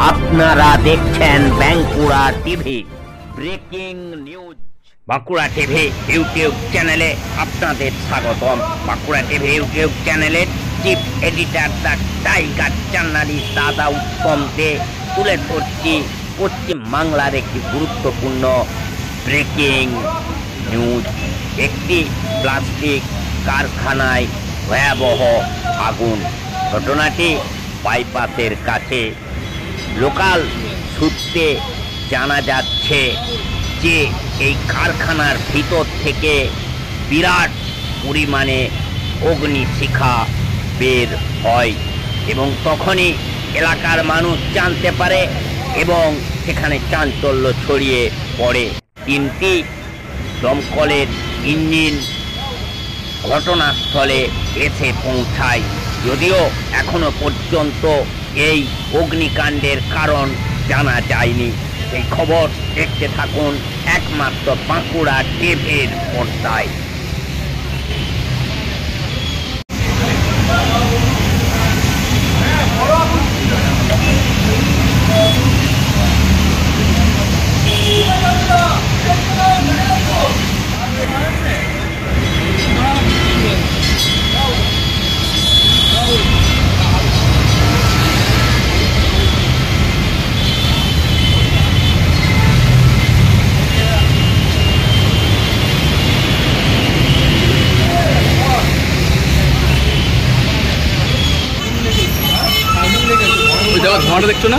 আপনারা দেখছেন Bankura TV breaking news. Bankura TV YouTube চ্যানেলে আপনাদের স্বাগতম। বাঁকুড়া টিভি ইউটিউব চ্যানেলের chief editor the tiger journalist দাদা উত্তম দে তুলে ধরছি পশ্চিম বাংলার একটি গুরুত্বপূর্ণ ব্রেকিং নিউজ। একটি প্লাস্টিক কারখানায় ভয়াবহ আগুন। ঘটনাটি বাইপাসের কাছে। লোকাল সূত্রে জানা যাচ্ছে যে এই কারখানার ভিতর থেকে বিরাট পরিমাণে অগ্নিশিখা বের হয় এবং তখনই এলাকার মানুষ জানতে পারে এবং সেখানে চাঞ্চল্য ছড়িয়ে পড়ে। 3টি দমকলের ইঞ্জিন ঘটনাস্থলে এসে পৌঁছায়, যদিও এখনো পর্যন্ত এই অগ্নিকাণ্ডের কারণ জানা যায়নি। এই খবর দেখতে থাকুন একমাত্র বাঁকুড়া টিভির পর্দায়। ধোঁয়াটা দেখছো না?